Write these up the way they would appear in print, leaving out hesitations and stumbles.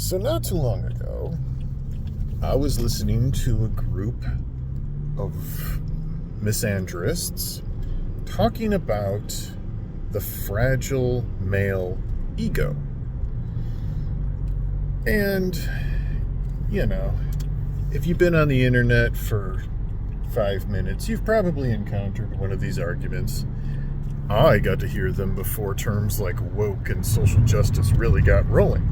So not too long ago, I was listening to a group of misandrists talking about the fragile male ego. And, if you've been on the internet for 5 minutes, you've probably encountered one of these arguments. I got to hear them before terms like woke and social justice really got rolling,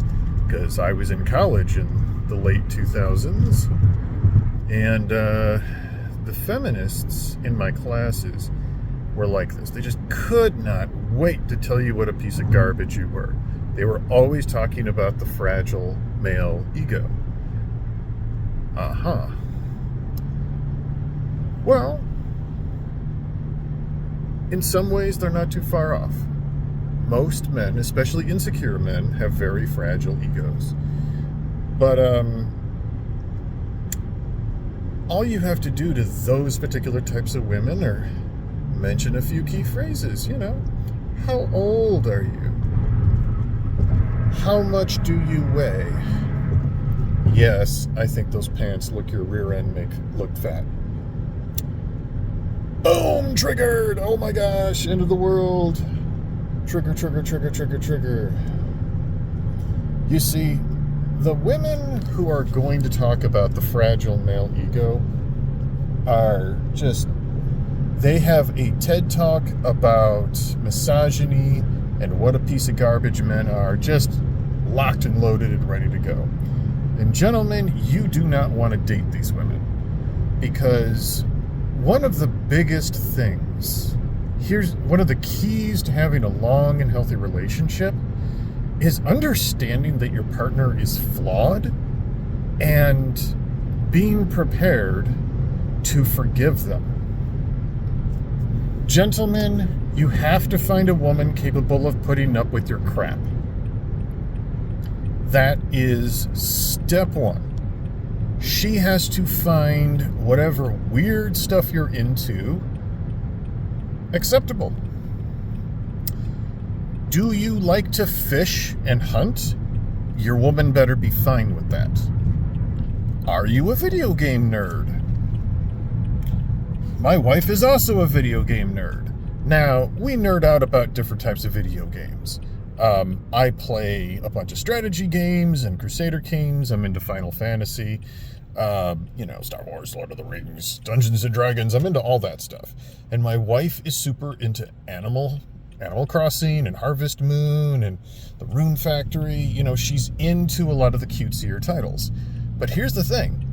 because I was in college in the late 2000s, and the feminists in my classes were like this. They just could not wait to tell you what a piece of garbage you were. They were always talking about the fragile male ego. Well, in some ways, they're not too far off. Most men, especially insecure men, have very fragile egos. But all you have to do to those particular types of women are mention a few key phrases. How old are you? How much do you weigh? Yes, I think those pants look your rear end look fat. Boom! Triggered! Oh my gosh! End of the world! Trigger, trigger, trigger, trigger, trigger. You see, the women who are going to talk about the fragile male ego are just... They have a TED Talk about misogyny and what a piece of garbage men are, just locked and loaded and ready to go. And gentlemen, you do not want to date these women, because one of the biggest things, here's one of the keys to having a long and healthy relationship, is understanding that your partner is flawed and being prepared to forgive them. Gentlemen, you have to find a woman capable of putting up with your crap. That is step one. She has to find whatever weird stuff you're into acceptable. Do you like to fish and hunt? Your woman better be fine with that. Are you a video game nerd? My wife is also a video game nerd. Now, we nerd out about different types of video games. I play a bunch of strategy games and Crusader Kings. I'm into Final Fantasy, Star Wars, Lord of the Rings, Dungeons and Dragons. I'm into all that stuff. And my wife is super into Animal Crossing and Harvest Moon and the Rune Factory. She's into a lot of the cutesier titles. But here's the thing.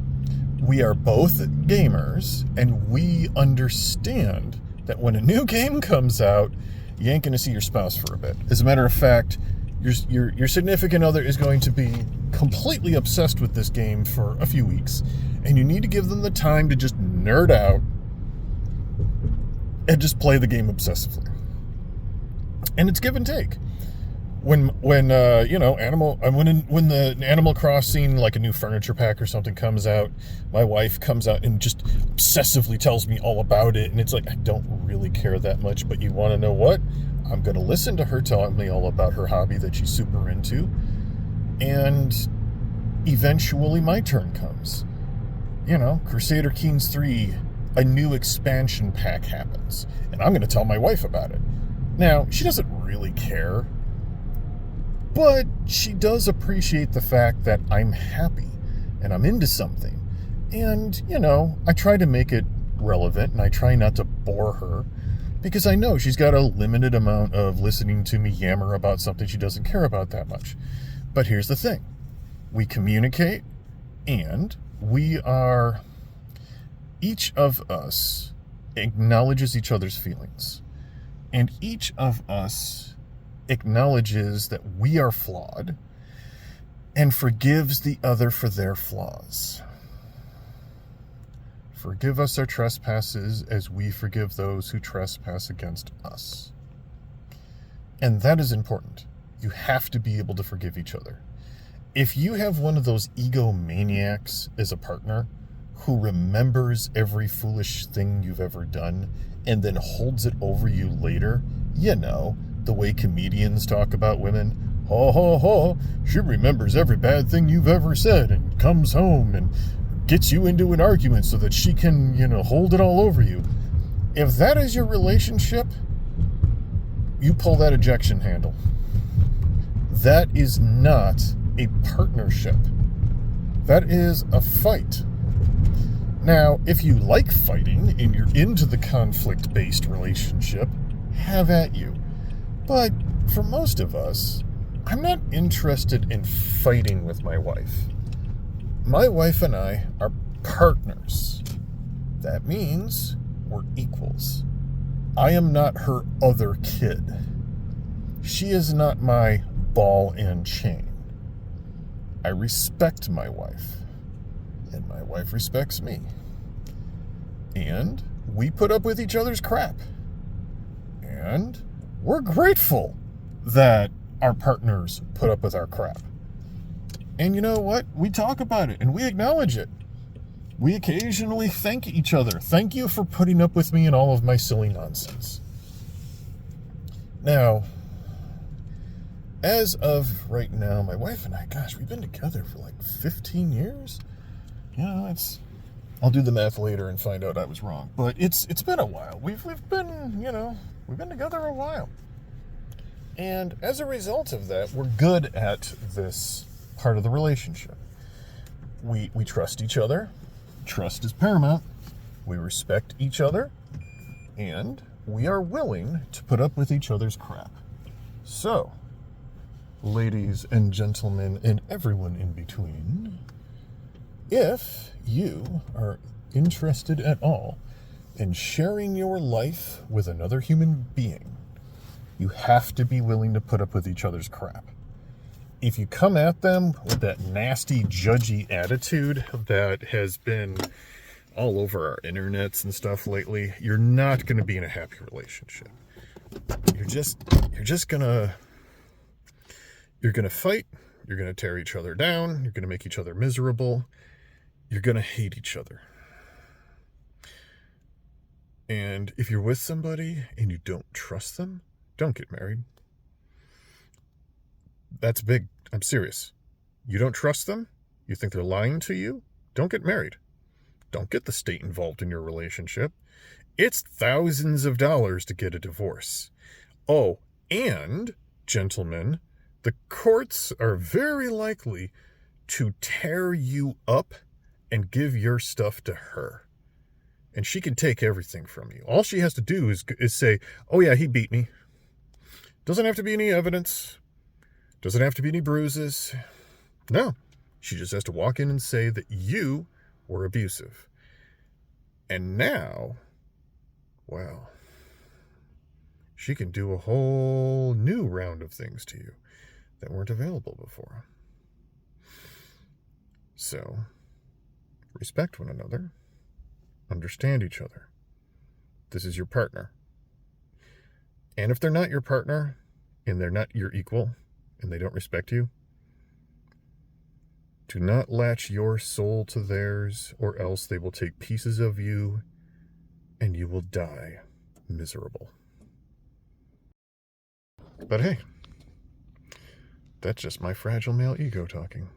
We are both gamers, and we understand that when a new game comes out, you ain't going to see your spouse for a bit. As a matter of fact, your significant other is going to be completely obsessed with this game for a few weeks, and you need to give them the time to just nerd out and just play the game obsessively. And it's give and take. When the Animal Crossing, like a new furniture pack or something comes out, my wife comes out and just obsessively tells me all about it, and it's like, I don't really care that much, but you want to know what? I'm going to listen to her telling me all about her hobby that she's super into, and eventually my turn comes. Crusader Kings 3, a new expansion pack happens, and I'm going to tell my wife about it. Now, she doesn't really care, but she does appreciate the fact that I'm happy and I'm into something. And, I try to make it relevant, and I try not to bore her, because I know she's got a limited amount of listening to me yammer about something she doesn't care about that much. But here's the thing. We communicate, and each of us acknowledges each other's feelings. And each of us acknowledges that we are flawed and forgives the other for their flaws. Forgive us our trespasses as we forgive those who trespass against us. And that is important. You have to be able to forgive each other. If you have one of those egomaniacs as a partner who remembers every foolish thing you've ever done and then holds it over you later, the way comedians talk about women, Ho, ho, ho. She remembers every bad thing you've ever said and comes home and gets you into an argument so that she can, hold it all over you. If that is your relationship, you pull that ejection handle. That is not a partnership. That is a fight. Now, if you like fighting and you're into the conflict-based relationship, have at you. But for most of us, I'm not interested in fighting with my wife. My wife and I are partners. That means we're equals. I am not her other kid. She is not my ball and chain. I respect my wife, and my wife respects me. And we put up with each other's crap. And we're grateful that our partners put up with our crap. And you know what? We talk about it and we acknowledge it. We occasionally thank each other. Thank you for putting up with me and all of my silly nonsense. Now, as of right now, my wife and I, gosh, we've been together for like 15 years. I'll do the math later and find out I was wrong. But it's been a while. We've been together a while. And as a result of that, we're good at this part of the relationship. We trust each other. Trust is paramount. We respect each other. And we are willing to put up with each other's crap. So, ladies and gentlemen and everyone in between, if you are interested at all in sharing your life with another human being, you have to be willing to put up with each other's crap. If you come at them with that nasty, judgy attitude that has been all over our internets and stuff lately, you're not going to be in a happy relationship. You're gonna fight. You're gonna tear each other down. You're gonna make each other miserable. You're gonna hate each other. And if you're with somebody and you don't trust them, don't get married. That's big. I'm serious. You don't trust them? You think they're lying to you? Don't get married. Don't get the state involved in your relationship. It's thousands of dollars to get a divorce. Oh, and, gentlemen, the courts are very likely to tear you up and give your stuff to her. And she can take everything from you. All she has to do is say, oh yeah, he beat me. Doesn't have to be any evidence. Doesn't have to be any bruises. No. She just has to walk in and say that you were abusive. And now, well, she can do a whole new round of things to you that weren't available before. So, respect one another. Understand each other. This is your partner. And if they're not your partner, and they're not your equal, and they don't respect you, do not latch your soul to theirs, or else they will take pieces of you, and you will die miserable. But hey, that's just my fragile male ego talking.